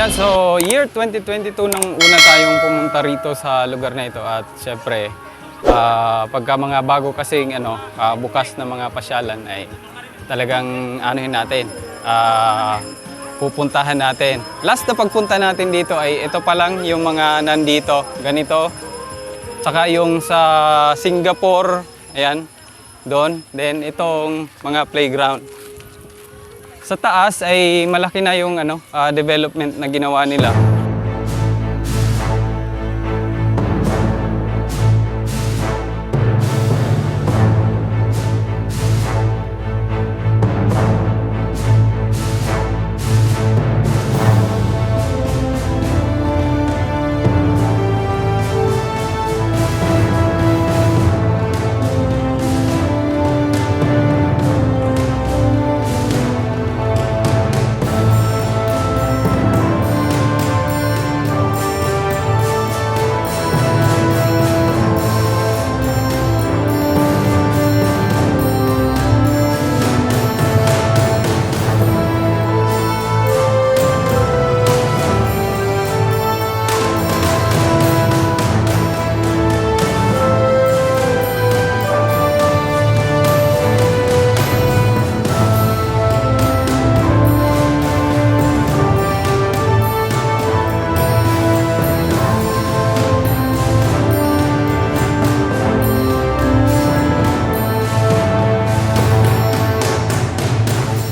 Yan, so year 2022 nang una tayong pumunta rito sa lugar na ito at syempre pagka mga bago kasing bukas na mga pasyalan ay talagang anuhin natin, pupuntahan natin. Last na pagpunta natin dito ay ito pa lang yung mga nandito, ganito. Tsaka yung sa Singapore, ayan, doon. Then itong mga playground. Sa taas ay malaki na yung development na ginawa nila.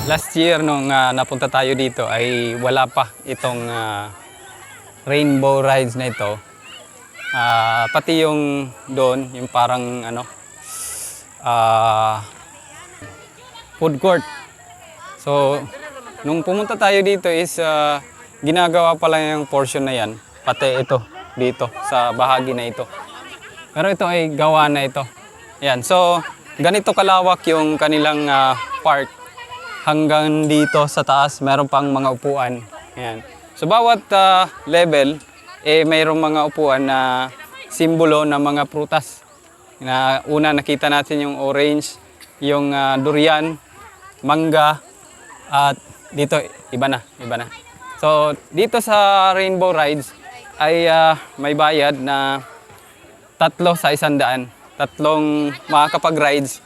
Last year nung napunta tayo dito ay wala pa itong rainbow rides na ito. Pati yung doon, yung parang food court. So, nung pumunta tayo dito is ginagawa pa lang yung portion na yan. Pati ito, dito, sa bahagi na ito. Pero ito ay gawa na ito. Yan, so ganito kalawak yung kanilang park. Hanggang dito sa taas, meron pang mga upuan. Ayan. So bawat level, mayroong mga upuan na simbolo ng mga prutas. Na una nakita natin yung orange, yung durian, mangga, at dito iba na. So dito sa Rainbow Rides ay may bayad na 3 sa 100. Tatlong makakapag-rides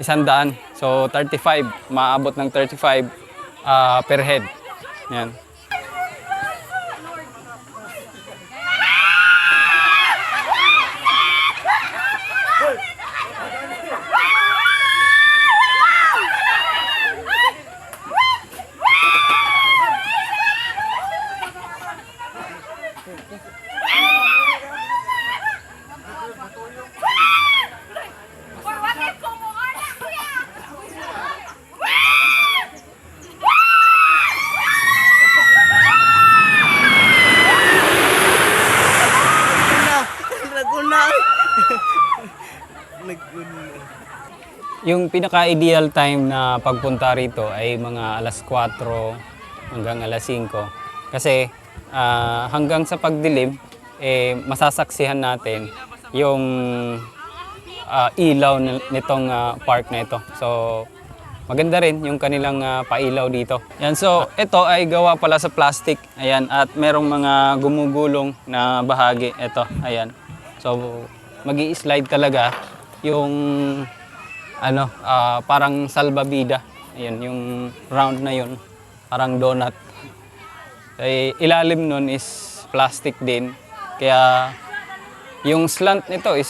100. So 35, maabot ng 35 per head. Yan. Yung pinaka-ideal time na pagpunta rito ay mga alas 4 hanggang alas 5. Kasi hanggang sa pagdilim, masasaksihan natin yung ilaw nitong park na ito. So, maganda rin yung kanilang pailaw dito. Yan, so ito ay gawa pala sa plastic. Ayan, at merong mga gumugulong na bahagi. Ito, ayan. So, magi-slide talaga yung parang salbabida. Ayun, yung round na yun. Parang donut. Ilalim nun is plastic din. Kaya yung slant nito is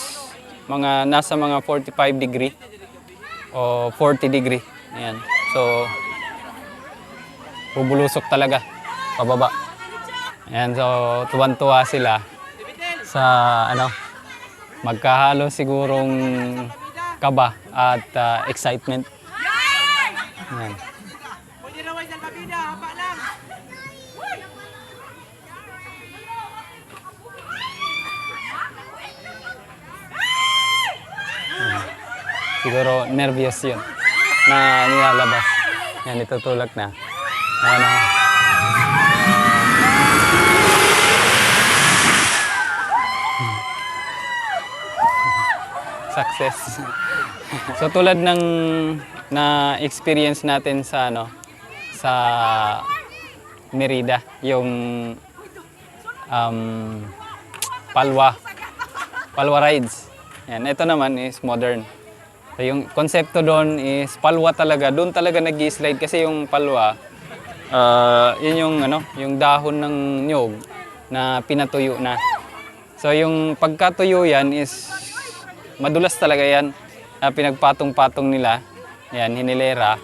nasa mga 45 degree o 40 degree. Ayan. So, bubulusok talaga pababa. Ayan, so tuwan-tuwa sila sa magkahalo sigurong kaba at excitement. Ayan. Siguro nervyos yun na nilalabas. Yan, itutulak na. Ayan na. Success. So tulad ng na experience natin sa Merida, yung Palwa. Palwa rides. Yan, ito naman is modern. So, yung konsepto doon is palwa talaga. Doon talaga nag-slide kasi yung palwa, yun yung, yung dahon ng nyog na pinatuyo na. So yung pagkatuyo yan is madulas talaga yan. Pinagpatong-patong nila. Yan, hinilera.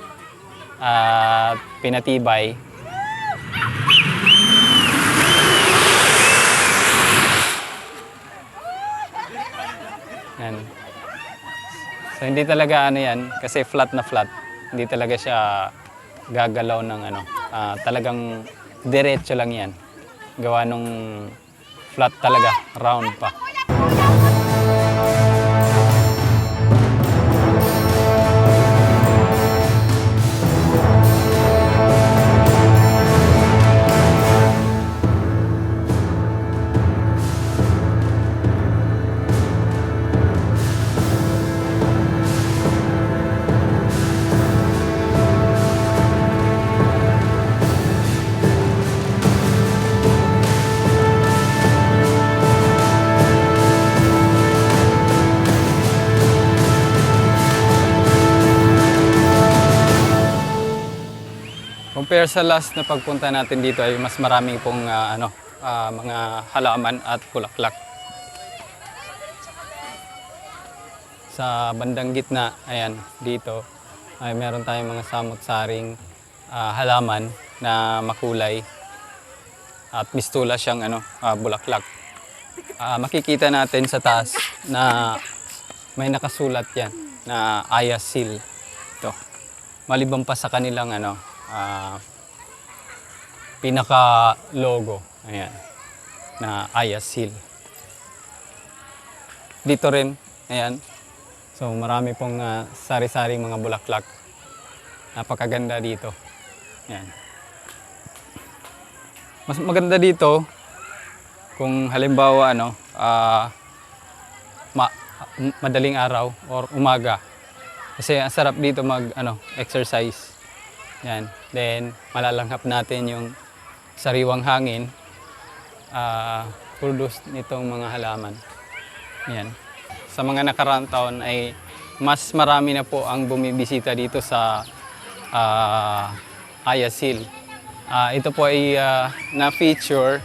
At pinatibay. Yan. So hindi talaga yan kasi flat na flat. Hindi talaga siya gagalaw ng talagang diretso lang yan. Gawa nung flat talaga, round pa. Compare sa last na pagpunta natin dito ay mas maraming pong mga halaman at bulaklak. Sa bandang gitna, ayan, dito ay meron tayong mga samot-saring halaman na makulay at mistula siyang bulaklak. Makikita natin sa taas na may nakasulat yan na Ayasil. Ito. Maliban pa sa kanilang pinaka logo, ayan, na Ayasil. Dito rin, ayan. So marami pong sari-saring mga bulaklak. Napakaganda dito. Ayan. Mas maganda dito kung halimbawa madaling araw or umaga. Kasi ang sarap dito exercise. Yan. Then malalanghap natin yung sariwang hangin produce nitong mga halaman. Yan. Sa mga nakaraang taon ay mas marami na po ang bumibisita dito sa Ayasil. Ito po ay na-feature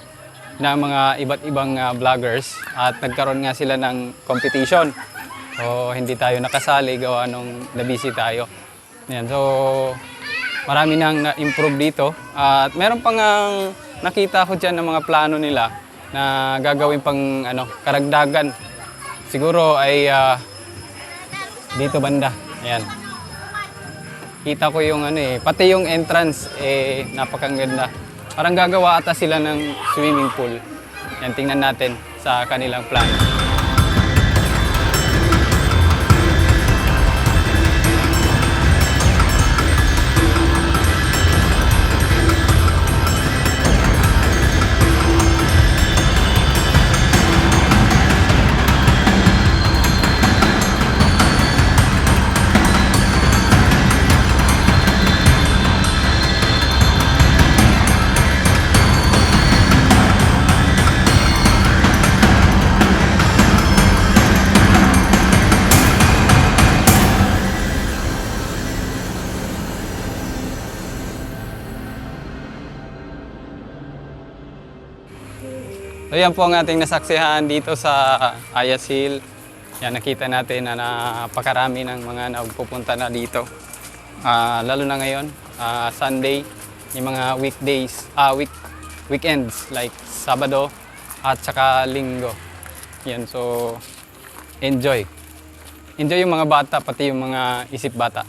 ng mga iba't ibang vloggers at nagkaroon nga sila ng competition. So hindi tayo nakasali gawa nung nabisi tayo. Yan. So marami nang na-improve dito at meron pang nakita ko dyan ng mga plano nila na gagawin pang karagdagan. Siguro ay dito banda. Ayan. Kita ko yung pati yung entrance napakaganda. Parang gagawa ata sila ng swimming pool. Yan, tingnan natin sa kanilang plano. So yan po ang ating nasaksihan dito sa Ayasil. Yan, nakita natin na napakarami ng mga nagpupunta na dito. Lalo na ngayon, Sunday, yung mga weekdays, weekends like Sabado at saka Linggo. Yan, so enjoy. Enjoy yung mga bata, pati yung mga isip bata.